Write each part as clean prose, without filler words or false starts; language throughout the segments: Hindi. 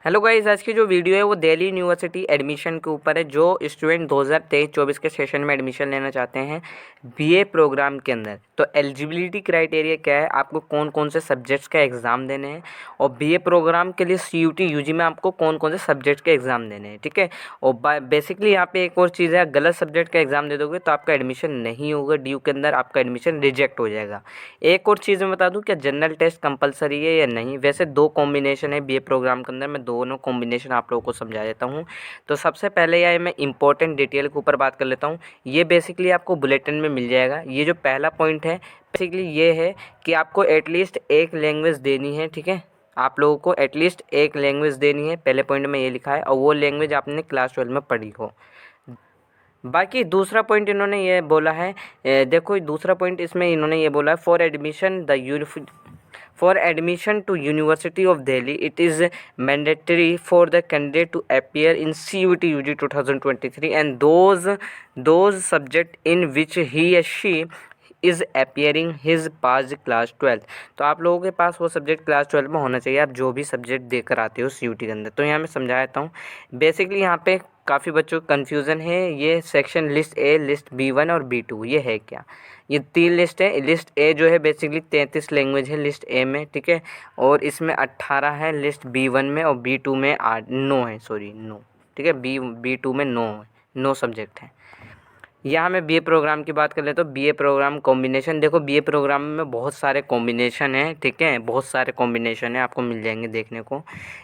हेलो गाइस, आज की जो वीडियो है वो दिल्ली यूनिवर्सिटी एडमिशन के ऊपर है। जो स्टूडेंट 2023-24 के सेशन में एडमिशन लेना चाहते हैं बीए प्रोग्राम के अंदर, तो एलिजिबिलिटी क्राइटेरिया क्या है, आपको कौन कौन से सब्जेक्ट्स का एग्ज़ाम देने हैं और बीए प्रोग्राम के लिए सीयूटी यूजी में आपको कौन कौन से सब्जेक्ट के एग्ज़ाम देने हैं, ठीक है। और बेसिकली यहाँ पे एक और चीज़ है, गलत सब्जेक्ट का एग्ज़ाम दे दोगे तो आपका एडमिशन नहीं होगा, ड्यू के अंदर आपका एडमिशन रिजेक्ट हो जाएगा। एक और चीज़ मैं बता दूँ, क्या जनरल टेस्ट कंपलसरी है या नहीं। वैसे दो कॉम्बिनेशन है बीए प्रोग्राम के अंदर, मैं दोनों कॉम्बिनेशन आप लोगों को समझा देता हूँ। तो सबसे पहले यार मैं इंपॉर्टेंट डिटेल के ऊपर बात कर लेता हूँ। ये बेसिकली आपको बुलेटिन में मिल जाएगा। ये जो पहला पॉइंट है बेसिकली ये है कि आपको एटलीस्ट एक लैंग्वेज देनी है, ठीक है। आप लोगों को एटलीस्ट एक लैंग्वेज देनी है, पहले पॉइंट में ये लिखा है, और वो लैंग्वेज आपने क्लास 12 में पढ़ी हो। बाकी दूसरा पॉइंट इन्होंने ये बोला है, देखो दूसरा पॉइंट इसमें इन्होंने ये बोला है, for admission to University of Delhi, it is mandatory for the candidate to appear in CUET UG 2023 and those subject in which he or she is appearing his pass class 12। तो आप लोगों के पास वो सब्जेक्ट क्लास 12 में होना चाहिए, आप जो भी सब्जेक्ट देकर आते हो सीयूटी के अंदर। तो यहाँ मैं समझा देता हूँ। बेसिकली यहाँ पे काफ़ी बच्चों को कन्फ्यूज़न है। ये section list A, list B1 और B2 ये है क्या, ये 3 लिस्ट है। लिस्ट ए जो है बेसिकली 33 लैंग्वेज है लिस्ट ए में, ठीक है। और इसमें 18 है लिस्ट B1 में, और B2 में 9 है, सॉरी 9, ठीक है। B2 में 9 सब्जेक्ट हैं। यहाँ मैं बीए प्रोग्राम की बात कर लेता हूँ। बीए प्रोग्राम कॉम्बिनेशन, देखो बीए प्रोग्राम में बहुत सारे कॉम्बिनेशन हैं, ठीक है, बहुत सारे कॉम्बिनेशन हैं, आपको मिल जाएंगे देखने को।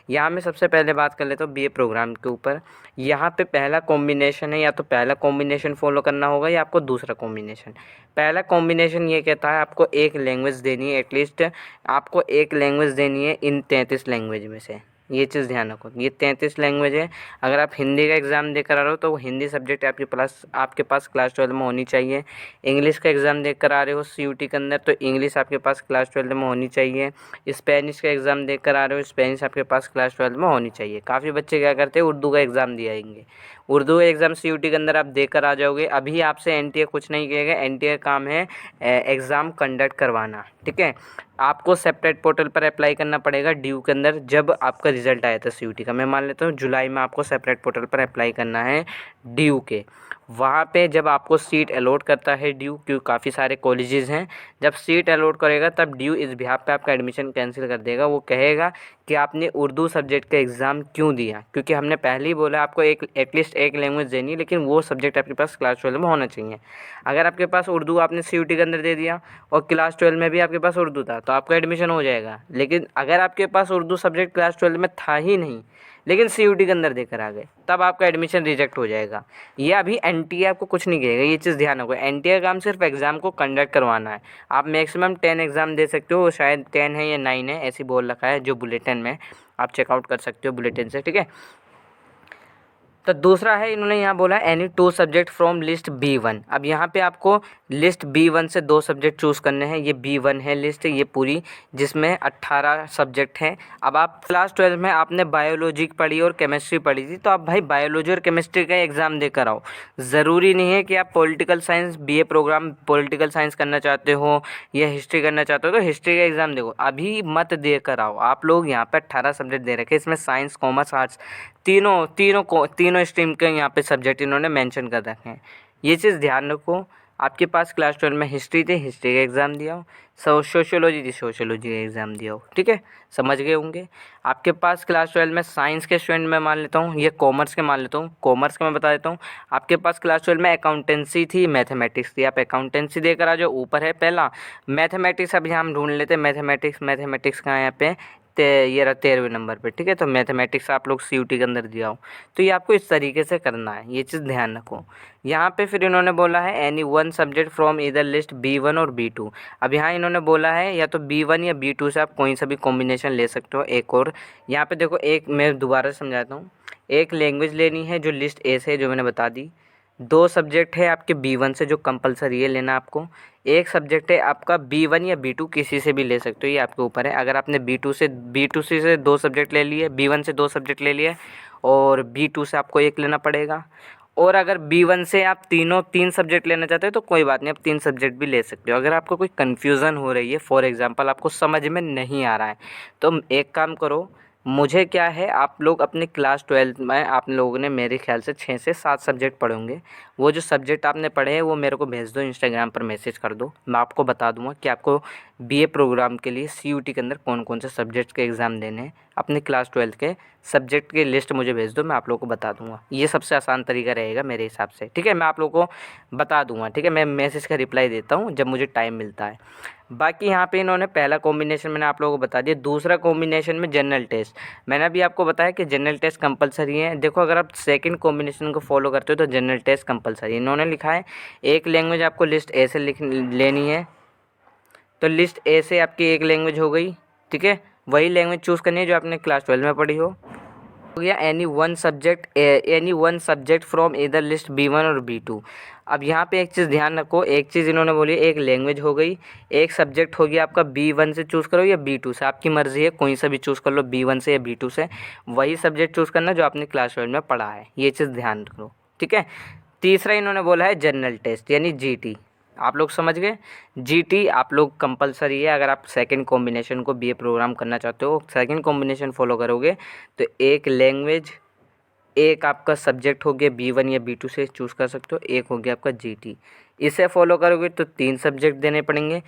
यहाँ मैं सबसे पहले बात कर लेता हूँ बीए प्रोग्राम के ऊपर। यहाँ पे पहला कॉम्बिनेशन है, या तो पहला कॉम्बिनेशन फॉलो करना होगा या आपको दूसरा कॉम्बिनेशन। पहला कॉम्बिनेशन ये कहता है आपको एक लैंग्वेज देनी है, एटलीस्ट आपको एक लैंग्वेज देनी है इन 33 लैंग्वेज में से। ये चीज़ ध्यान रखो, ये 33 लैंग्वेज है। अगर आप हिंदी का एग्ज़ाम देकर आ रहे हो तो वो हिंदी सब्जेक्ट आपके पास क्लास 12 में होनी चाहिए। इंग्लिश का एग्ज़ाम देकर आ रहे हो सीयूटी के अंदर, तो इंग्लिश आपके पास क्लास 12 में होनी चाहिए। स्पेनिश का एग्ज़ाम देकर आ रहे हो, स्पेनिश आपके पास क्लास 12 में होनी चाहिए। काफ़ी बच्चे क्या करते हैं, उर्दू का एग्ज़ाम दियाएंगे। उर्दू एग्ज़ाम सीयूटी के अंदर आप देकर आ जाओगे। अभी आपसे एनटीए कुछ नहीं कहेगा, एनटीए का काम है एग्ज़ाम कंडक्ट करवाना, ठीक है। आपको सेपरेट पोर्टल पर अप्लाई करना पड़ेगा ड्यू के अंदर। जब आपका रिजल्ट आया था सीयूटी का, मैं मान लेता हूँ जुलाई में आपको सेपरेट पोर्टल पर अप्लाई करना है ड्यू के। वहाँ पे जब आपको सीट अलॉट करता है ड्यू, क्योंकि काफ़ी सारे कॉलेजेस हैं, जब सीट अलॉट करेगा तब ड्यू इस बिहाफ पे आपका एडमिशन कैंसिल कर देगा। वो कहेगा कि आपने उर्दू सब्जेक्ट का एग्ज़ाम क्यों दिया, क्योंकि हमने पहले ही बोला आपको एक एटलीस्ट एक लैंग्वेज देनी है, लेकिन वो सब्जेक्ट आपके पास क्लास 12 में होना चाहिए। अगर आपके पास उर्दू आपने सीयूटी के अंदर दे दिया और क्लास 12 में भी आपके पास उर्दू था, तो आपका एडमिशन हो जाएगा। लेकिन अगर आपके पास उर्दू सब्जेक्ट क्लास 12 में था ही नहीं, लेकिन सीयूटी के अंदर देकर आ गए, तब आपका एडमिशन रिजेक्ट हो जाएगा। ये अभी एनटीए आपको कुछ नहीं कहेगा, ये चीज़ ध्यान रखो। एनटीए का काम सिर्फ एग्ज़ाम को कंडक्ट करवाना है। आप मैक्सिमम 10 एग्ज़ाम दे सकते हो, शायद 10 है या 9 है, ऐसी बोल रखा है जो बुलेटिन में, आप चेकआउट कर सकते हो बुलेटिन से, ठीक है। तो दूसरा है, इन्होंने यहाँ बोला any 2 subject from list B1। अब यहाँ पे आपको लिस्ट B1 से 2 सब्जेक्ट चूज़ करने हैं। ये B1 है लिस्ट, ये पूरी, जिसमें 18 सब्जेक्ट हैं। अब आप क्लास 12 में आपने बायोलॉजी पढ़ी और केमिस्ट्री पढ़ी थी, तो आप भाई बायोलॉजी और केमिस्ट्री का एग्ज़ाम देकर आओ। ज़रूरी नहीं है कि आप political science BA program political science करना चाहते हो या हिस्ट्री करना चाहते हो तो हिस्ट्री का एग्ज़ाम देखो, अभी मत देकर आओ। आप लोग यहाँ पर 18 सब्जेक्ट दे रखे हैं, इसमें साइंस, कॉमर्स, आर्ट्स तीनों स्ट्रीम के यहाँ पे सब्जेक्ट इन्होंने मेंशन कर रखे हैं। ये चीज़ ध्यान रखो। आपके पास क्लास 12 में हिस्ट्री थी, हिस्ट्री का एग्ज़ाम दिया हो, सोशियोलॉजी थी, सोशियोलॉजी का एग्ज़ाम दिया हो, ठीक है, समझ गए होंगे। आपके पास क्लास 12 में साइंस के स्टूडेंट मैं मान लेता हूँ, ये कॉमर्स के मान लेता हूँ, कॉमर्स का मैं बता देता हूँ। आपके पास क्लास 12 में अकाउंटेंसी थी, मैथमेटिक्स थी, आप अकाउंटेंसी देकर आ जाओ। ऊपर है पहला मैथमेटिक्स, अभी हम ढूंढ लेते हैं मैथमेटिक्स का यहाँ पे ये रहा 13वें नंबर पे, ठीक है। तो मैथमेटिक्स आप लोग सीयूटी के अंदर दिया हो, तो ये आपको इस तरीके से करना है, ये चीज़ ध्यान रखो। यहाँ पे फिर इन्होंने बोला है एनी 1 सब्जेक्ट फ्रॉम इधर लिस्ट B1 और B2। अब यहाँ इन्होंने बोला है या तो B1 या B2 से आप कोई सा भी कॉम्बिनेशन ले सकते हो। एक और यहाँ पे देखो, एक मैं दोबारा समझाता हूँ, एक लैंग्वेज लेनी है जो लिस्ट ए से है, जो मैंने बता दी। 2 सब्जेक्ट है आपके B1 से जो कंपलसरी है लेना आपको। एक सब्जेक्ट है आपका B1 या B2, किसी से भी ले सकते हो, ये आपके ऊपर है। अगर आपने B2C से 2 सब्जेक्ट ले लिए, B1 से 2 सब्जेक्ट ले लिए और B2 से आपको एक लेना पड़ेगा। और अगर B1 से आप 3 सब्जेक्ट लेना चाहते हो तो कोई बात नहीं, आप 3 सब्जेक्ट भी ले सकते हो। अगर आपको कोई कन्फ्यूज़न हो रही है, फॉर एग्ज़ाम्पल आपको समझ में नहीं आ रहा है, तो एक काम करो, मुझे क्या है, आप लोग अपने क्लास 12 में आप लोगों ने मेरे ख्याल से 6 से 7 सब्जेक्ट पढ़े होंगे। वो जो सब्जेक्ट आपने पढ़े हैं वो मेरे को भेज दो, इंस्टाग्राम पर मैसेज कर दो, मैं आपको बता दूंगा कि आपको बीए प्रोग्राम के लिए सीयूटी के अंदर कौन कौन से सब्जेक्ट के एग्ज़ाम देने हैं। अपने क्लास 12 के सब्जेक्ट की लिस्ट मुझे भेज दो, मैं आप लोगों को बता दूंगा। ये सबसे आसान तरीका रहेगा मेरे हिसाब से, ठीक है। मैं आप लोगों को बता दूंगा, ठीक है। मैं मैसेज का रिप्लाई देता हूँ जब मुझे टाइम मिलता है। बाकी यहाँ पे इन्होंने पहला कॉम्बिनेशन मैंने आप लोगों को बता दिया। दूसरा कॉम्बिनेशन में जनरल टेस्ट, मैंने अभी आपको बताया कि जनरल टेस्ट कंपलसरी है। देखो, अगर आप सेकंड कॉम्बिनेशन को फॉलो करते हो तो जनरल टेस्ट कंपलसरी। इन्होंने लिखा है एक लैंग्वेज आपको लिस्ट ए से लेनी है, तो लिस्ट ए से आपकी एक लैंग्वेज हो गई, ठीक है। वही लैंग्वेज चूज़ करनी है जो आपने क्लास 12 में पढ़ी हो गया। एनी वन सब्जेक्ट फ्रॉम इधर लिस्ट B1 और B2। अब यहाँ पे एक चीज़ ध्यान रखो, एक चीज़ इन्होंने बोली, एक लैंग्वेज हो गई, एक सब्जेक्ट हो गया आपका B1 से चूज़ करो या B2 से, आपकी मर्ज़ी है, कोई सा भी चूज़ कर लो, B1 से या B2 से। वही सब्जेक्ट चूज़ करना जो आपने क्लास 12 में पढ़ा है, ये चीज़ ध्यान रखो, ठीक है। तीसरा इन्होंने बोला है जनरल टेस्ट यानी GT। आप लोग समझ गए, GT आप लोग कंपलसरी है। अगर आप सेकंड कॉम्बिनेशन को बीए प्रोग्राम करना चाहते हो, सेकंड कॉम्बिनेशन फॉलो करोगे तो एक लैंग्वेज, एक आपका सब्जेक्ट हो गया B1 या B2 से चूज़ कर सकते हो, एक हो गया आपका GT। इसे फॉलो करोगे तो 3 सब्जेक्ट देने पड़ेंगे।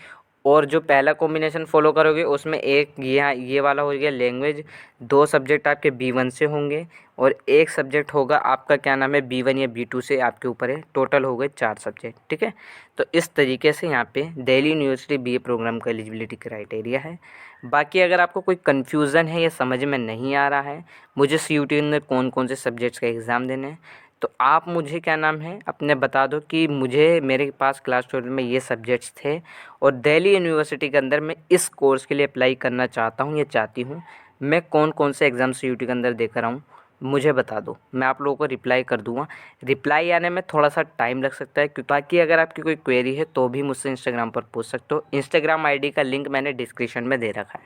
और जो पहला कॉम्बिनेशन फॉलो करोगे उसमें एक ये वाला हो गया लैंग्वेज, 2 सब्जेक्ट आपके B1 से होंगे और एक सब्जेक्ट होगा आपका क्या नाम है B1 या B2 से, आपके ऊपर है। टोटल हो गए 4 सब्जेक्ट, ठीक है। तो इस तरीके से यहाँ पे दिल्ली यूनिवर्सिटी बीए प्रोग्राम का एलिजिबिलिटी क्राइटेरिया है। बाकी अगर आपको कोई कन्फ्यूज़न है या समझ में नहीं आ रहा है मुझे सीयूटी में कौन कौन से सब्जेक्ट्स का एग्ज़ाम देने हैं, तो आप मुझे क्या नाम है अपने बता दो कि मुझे मेरे पास क्लास 12 में ये सब्जेक्ट्स थे और दिल्ली यूनिवर्सिटी के अंदर मैं इस कोर्स के लिए अप्लाई करना चाहता हूँ या चाहती हूँ, मैं कौन कौन से एग्ज़ाम सीयूटी के अंदर दे कर आऊँ, मुझे बता दो। मैं आप लोगों को रिप्लाई कर दूँगा। रिप्लाई आने में थोड़ा सा टाइम लग सकता है, बाकी अगर आपकी कोई क्वेरी है तो भी मुझसे इंस्टाग्राम पर पूछ सकते हो। इंस्टाग्राम आईडी का लिंक मैंने डिस्क्रिप्शन में दे रखा है।